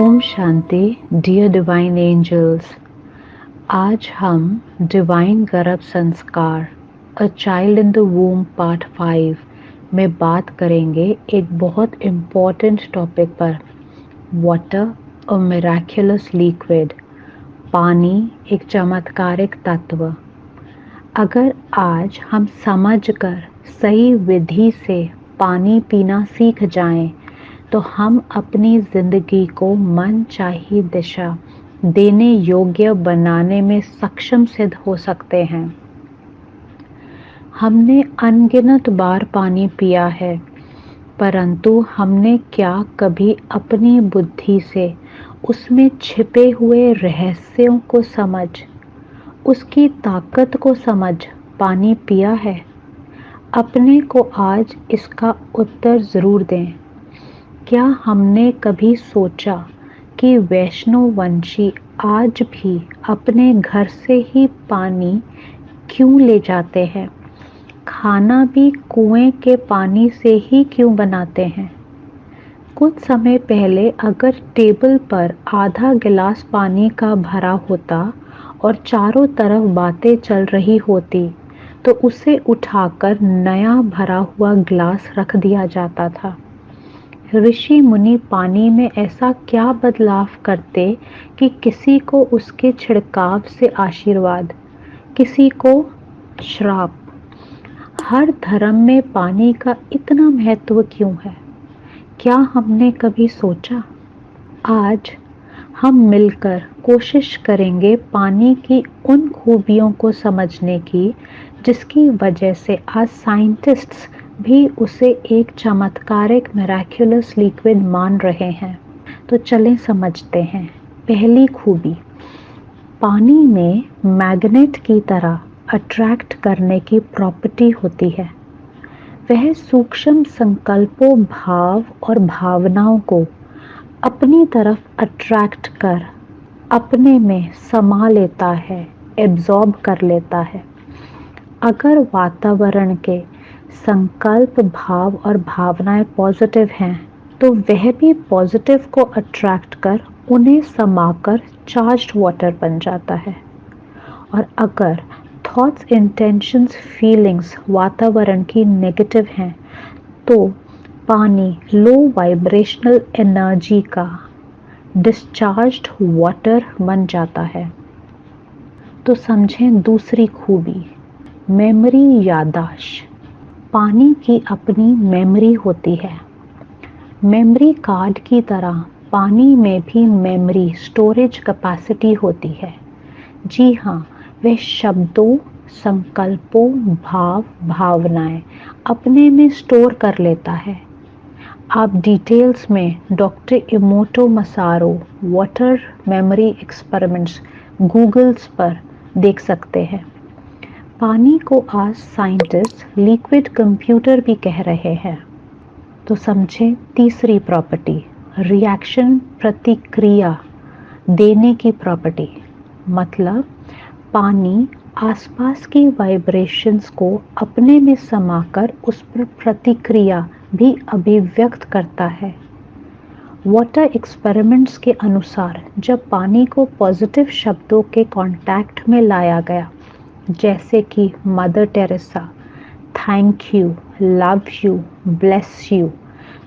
Om Shanti dear divine angels. आज हम divine गर्भ संस्कार a child in the वूम part 5 में बात करेंगे एक बहुत इम्पॉर्टेंट टॉपिक पर, वाटर अ मिराक्युलस लिक्विड, पानी एक चमत्कारिक तत्व। अगर आज हम समझकर सही विधि से पानी पीना सीख जाएं तो हम अपनी जिंदगी को मनचाही दिशा देने योग्य बनाने में सक्षम सिद्ध हो सकते हैं। हमने अनगिनत बार पानी पिया है, परंतु हमने क्या कभी अपनी बुद्धि से उसमें छिपे हुए रहस्यों को समझ, उसकी ताकत को समझ पानी पिया है? अपने को आज इसका उत्तर जरूर दें। क्या हमने कभी सोचा कि वैष्णववंशी आज भी अपने घर से ही पानी क्यों ले जाते हैं? खाना भी कुएं के पानी से ही क्यों बनाते हैं? कुछ समय पहले अगर टेबल पर आधा गिलास पानी का भरा होता और चारों तरफ बातें चल रही होती तो उसे उठाकर नया भरा हुआ गिलास रख दिया जाता था। ऋषि मुनि पानी में ऐसा क्या बदलाव करते कि किसी को उसके छिड़काव से आशीर्वाद, किसी को श्राप। हर धर्म में पानी का इतना महत्व क्यों है? क्या हमने कभी सोचा? आज हम मिलकर कोशिश करेंगे पानी की उन खूबियों को समझने की जिसकी वजह से आज साइंटिस्ट्स भी उसे एक चमत्कारिक मिराक्युलस लिक्विड मान रहे हैं। तो चलें समझते हैं। पहली खूबी, पानी में मैग्नेट की तरह अट्रैक्ट करने की प्रॉपर्टी होती है। वह सूक्ष्म संकल्पों, भाव और भावनाओं को अपनी तरफ अट्रैक्ट कर अपने में समा लेता है, एब्जॉर्ब कर लेता है। अगर वातावरण के संकल्प, भाव और भावनाएं पॉजिटिव हैं तो वह भी पॉजिटिव को अट्रैक्ट कर उन्हें समाकर चार्ज्ड वाटर बन जाता है। और अगर थॉट्स, इंटेंशंस, फीलिंग्स वातावरण की नेगेटिव हैं तो पानी लो वाइब्रेशनल एनर्जी का डिस्चार्ज्ड वाटर बन जाता है। तो समझें दूसरी खूबी, मेमोरी, याददाश्त। पानी की अपनी मेमोरी होती है। मेमोरी कार्ड की तरह पानी में भी मेमोरी स्टोरेज कैपेसिटी होती है। जी हाँ, वह शब्दों, संकल्पों, भाव, भावनाएं अपने में स्टोर कर लेता है। आप डिटेल्स में doctor Emoto Masaru water memory experiments Googles पर देख सकते हैं। पानी को आज साइंटिस्ट लिक्विड कंप्यूटर भी कह रहे हैं। तो समझें तीसरी प्रॉपर्टी, रिएक्शन, प्रतिक्रिया देने की प्रॉपर्टी। मतलब पानी आसपास की वाइब्रेशंस को अपने में समाकर उस पर प्रतिक्रिया भी अभिव्यक्त करता है। वाटर एक्सपेरिमेंट्स के अनुसार जब पानी को पॉजिटिव शब्दों के कांटेक्ट में लाया गया, जैसे कि mother Teresa, thank you, love you, bless you,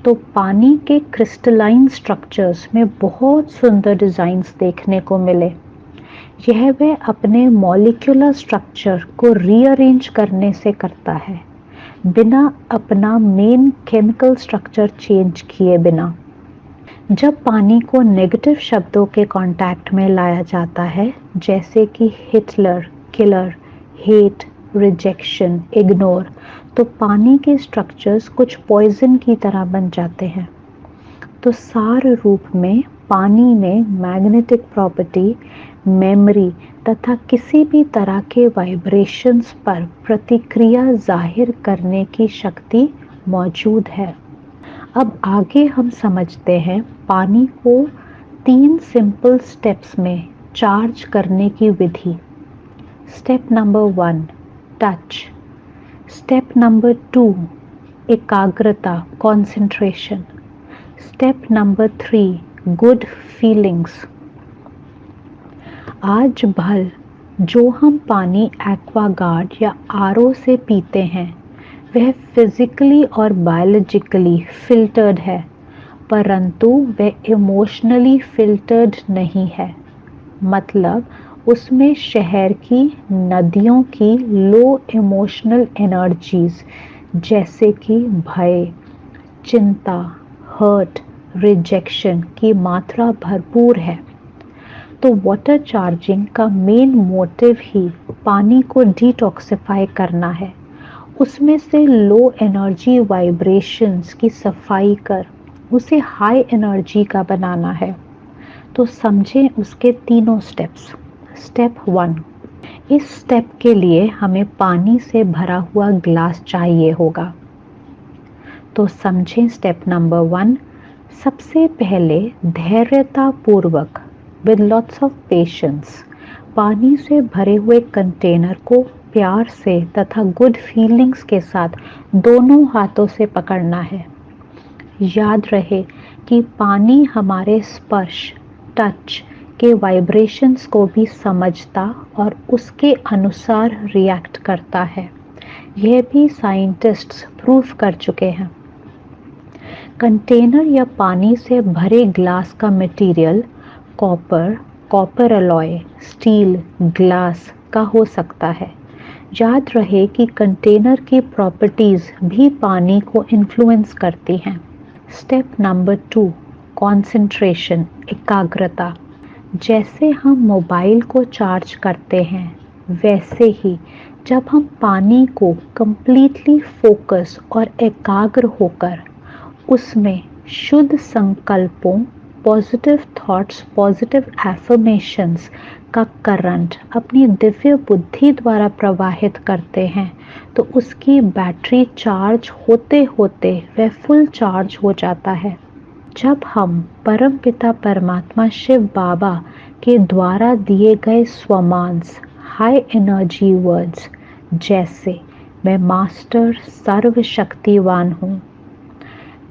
तो पानी के क्रिस्टलाइन स्ट्रक्चर्स में बहुत सुंदर डिजाइन्स देखने को मिले। यह वह अपने मॉलिक्यूलर स्ट्रक्चर को रीअरेंज करने से करता है, बिना अपना मेन केमिकल स्ट्रक्चर चेंज किए बिना। जब पानी को नेगेटिव शब्दों के कांटेक्ट में लाया जाता है, जैसे कि Hitler, killer, hate, rejection, ignore, तो पानी के स्ट्रक्चर्स कुछ पॉइजन की तरह बन जाते हैं। तो सार रूप में पानी में मैग्नेटिक प्रॉपर्टी, मेमोरी तथा किसी भी तरह के वाइब्रेशंस पर प्रतिक्रिया जाहिर करने की शक्ति मौजूद है। अब आगे हम समझते हैं पानी को 3 सिंपल स्टेप्स में चार्ज करने की विधि। Step number 1, touch. Step number 2, एकाग्रता, concentration. Step number 3, good feelings. आज भर जो हम पानी एक्वागार्ड या आरओ से पीते हैं वह फिजिकली और बायोलॉजिकली फिल्टर्ड है, परंतु वह इमोशनली फिल्टर्ड नहीं है। मतलब उसमें शहर की नदियों की लो इमोशनल एनर्जीज जैसे कि भय, चिंता, हर्ट, रिजेक्शन की मात्रा भरपूर है। तो वाटर चार्जिंग का मेन मोटिव ही पानी को डिटॉक्सिफाई करना है, उसमें से लो एनर्जी वाइब्रेशंस की सफाई कर उसे हाई एनर्जी का बनाना है। तो समझें उसके तीनों स्टेप्स। स्टेप 1, इस स्टेप के लिए हमें पानी से भरा हुआ ग्लास चाहिए होगा। तो समझें स्टेप नंबर 1। सबसे पहले धैर्यता पूर्वक विद लॉट्स ऑफ पेशेंस पानी से भरे हुए कंटेनर को प्यार से तथा गुड फीलिंग्स के साथ दोनों हाथों से पकड़ना है। याद रहे कि पानी हमारे स्पर्श, टच के वाइब्रेशंस को भी समझता और उसके अनुसार रिएक्ट करता है। यह भी साइंटिस्ट्स प्रूफ कर चुके हैं। कंटेनर या पानी से भरे ग्लास का material copper, copper alloy, steel, glass का हो सकता है। याद रहे कि कंटेनर की प्रॉपर्टीज भी पानी को इन्फ्लुएंस करती हैं। स्टेप नंबर 2, कंसंट्रेशन, एकाग्रता। जैसे हम मोबाइल को चार्ज करते हैं वैसे ही जब हम पानी को कंप्लीटली फोकस और एकाग्र होकर उसमें शुद्ध संकल्पों, पॉजिटिव थॉट्स, पॉजिटिव एफर्मेशंस का करंट अपनी दिव्य बुद्धि द्वारा प्रवाहित करते हैं तो उसकी बैटरी चार्ज होते होते वह फुल चार्ज हो जाता है। जब हम परमपिता परमात्मा शिव बाबा के द्वारा दिए गए स्वमांस, हाई एनर्जी वर्ड्स जैसे मैं मास्टर सर्वशक्तिवान हूँ,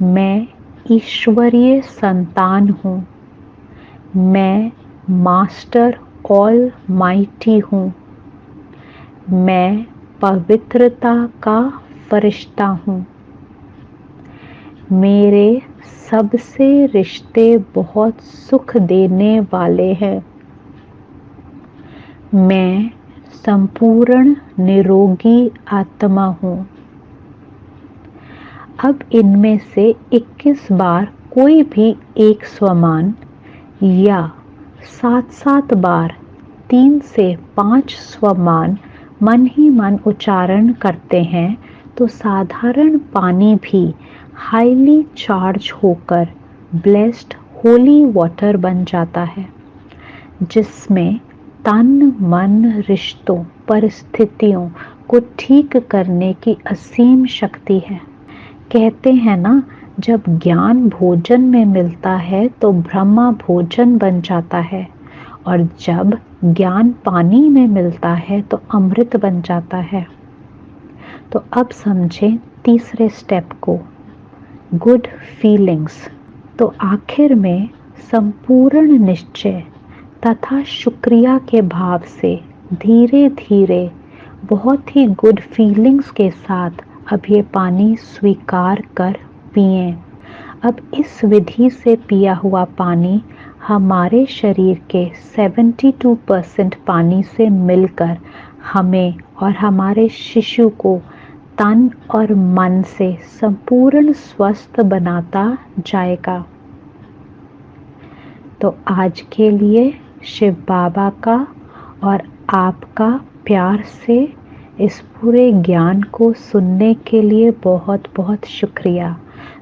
मैं ईश्वरीय संतान हूँ, मैं मास्टर ऑल माइटी हूँ, मैं पवित्रता का फरिश्ता हूँ, मेरे सबसे रिश्ते बहुत सुख देने वाले हैं, मैं संपूर्ण निरोगी आत्मा हूँ। अब इनमें से 21 बार कोई भी एक स्वमान या 7-7 बार 3 से 5 स्वमान मन ही मन उच्चारण करते हैं तो साधारण पानी भी हाईली चार्ज होकर ब्लेस्ड होली वाटर बन जाता है, जिसमें तन मन रिश्तों परिस्थितियों को ठीक करने की असीम शक्ति है। कहते हैं ना, जब ज्ञान भोजन में मिलता है तो ब्रह्मा भोजन बन जाता है और जब ज्ञान पानी में मिलता है तो अमृत बन जाता है। तो अब समझें तीसरे स्टेप को, गुड फीलिंग्स। तो आखिर में संपूर्ण निश्चय तथा शुक्रिया के भाव से धीरे धीरे बहुत ही गुड फीलिंग्स के साथ अब ये पानी स्वीकार कर पिएं। अब इस विधि से पिया हुआ पानी हमारे शरीर के 72% पानी से मिलकर हमें और हमारे शिशु को तन और मन से संपूर्ण स्वस्थ बनाता जाएगा। तो आज के लिए शिव बाबा का और आपका प्यार से इस पूरे ज्ञान को सुनने के लिए बहुत बहुत शुक्रिया।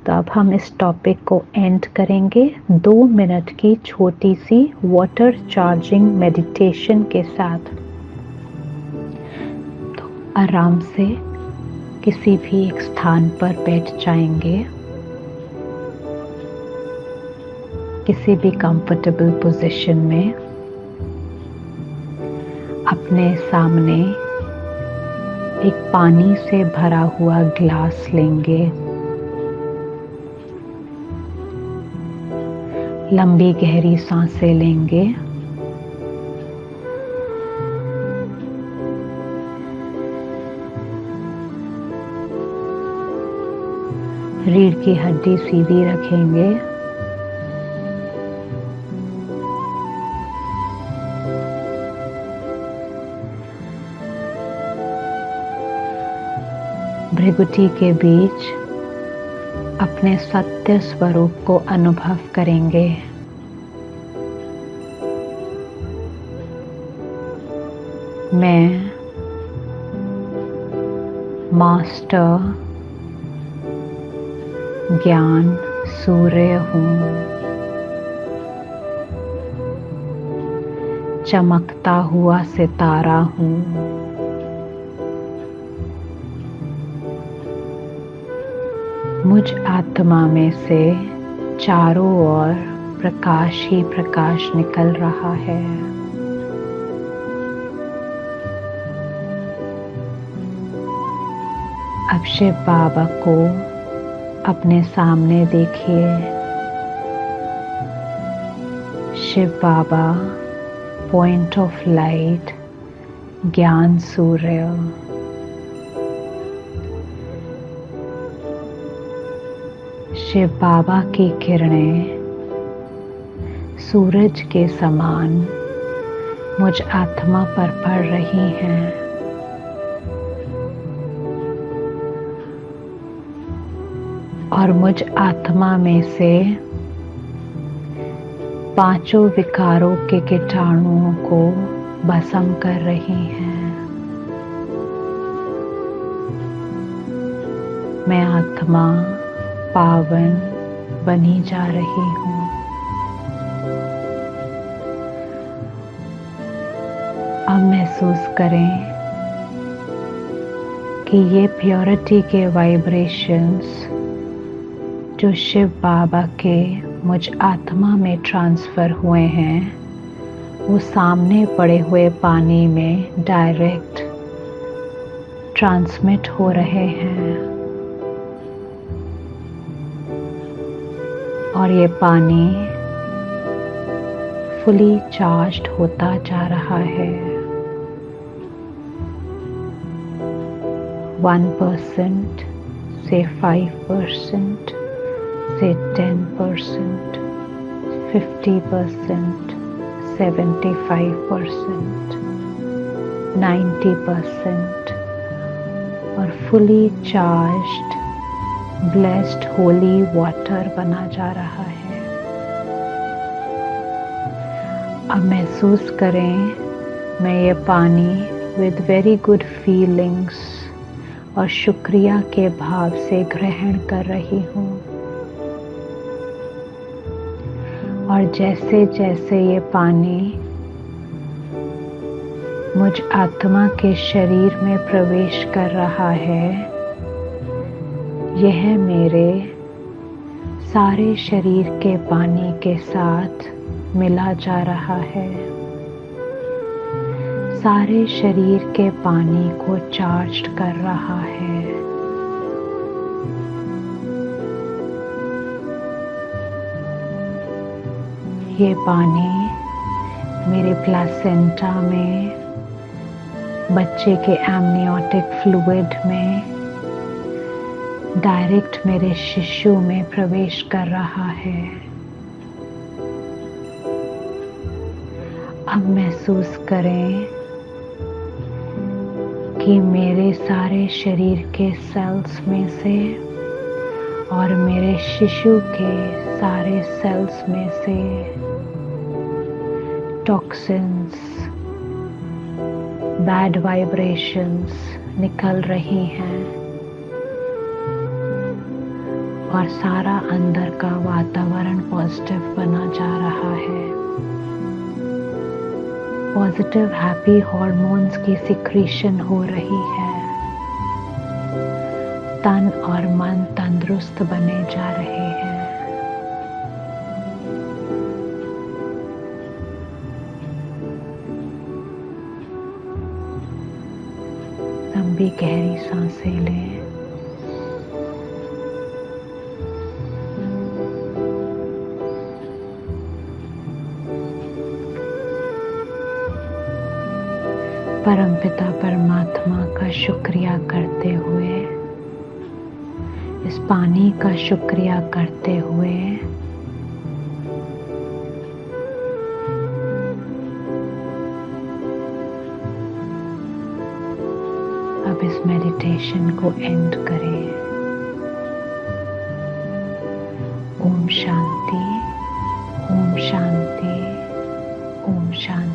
तो अब हम इस टॉपिक को एंड करेंगे 2 मिनट की छोटी सी वाटर चार्जिंग मेडिटेशन के साथ। तो आराम से किसी भी एक स्थान पर बैठ जाएंगे, किसी भी कंफर्टेबल पोजीशन में। अपने सामने एक पानी से भरा हुआ ग्लास लेंगे। लंबी गहरी सांसें लेंगे। रीढ़ की हड्डी सीधी रखेंगे। भृगुटी के बीच अपने सत्य स्वरूप को अनुभव करेंगे। मैं मास्टर ज्ञान सूर्य हूँ। चमकता हुआ सितारा हूँ। मुझ आत्मा में से चारों ओर प्रकाश ही प्रकाश निकल रहा है। अब शिव बाबा को अपने सामने देखिए। शिव बाबा पॉइंट ऑफ लाइट, ज्ञान सूर्य। शिव बाबा की किरणें सूरज के समान मुझ आत्मा पर पड़ रही हैं। और मुझ आत्मा में से पांचों विकारों के कीटाणुओं को भस्म कर रही हैं। मैं आत्मा पावन बनी जा रही हूँ। अब महसूस करें कि ये प्योरिटी के वाइब्रेशंस जो शिव बाबा के मुझ आत्मा में ट्रांसफ़र हुए हैं, वो सामने पड़े हुए पानी में डायरेक्ट ट्रांसमिट हो रहे हैं। और ये पानी फुली चार्ज्ड होता जा रहा है। 1% से 5% से 10%, 50%, 75%, 90% और fully charged blessed holy water बना जा रहा है। अब महसूस करें, मैं ये पानी विद वेरी गुड फीलिंग्स और शुक्रिया के भाव से ग्रहण कर रही हूँ। और जैसे जैसे ये पानी मुझ आत्मा के शरीर में प्रवेश कर रहा है, यह मेरे सारे शरीर के पानी के साथ मिला जा रहा है। सारे शरीर के पानी को चार्ज कर रहा है। ये पानी मेरे प्लासेंटा में, बच्चे के एमनियोटिक फ्लूइड में, डायरेक्ट मेरे शिशु में प्रवेश कर रहा है। अब महसूस करें कि मेरे सारे शरीर के सेल्स में से और मेरे शिशु के सारे सेल्स में से टॉक्सिन्स, बैड वाइब्रेशंस निकल रही हैं और सारा अंदर का वातावरण पॉजिटिव बना जा रहा है। पॉजिटिव हैप्पी हॉर्मोन्स की सिक्रीशन हो रही है। तन और मन तंदुरुस्त बने जा रहे हैं। लंबी गहरी सांसें लें। परमपिता परमात्मा का शुक्रिया करते हुए, इस पानी का शुक्रिया करते हुए अब इस मेडिटेशन को एंड करें। ओम शांति, ओम शांति, ओम शांति।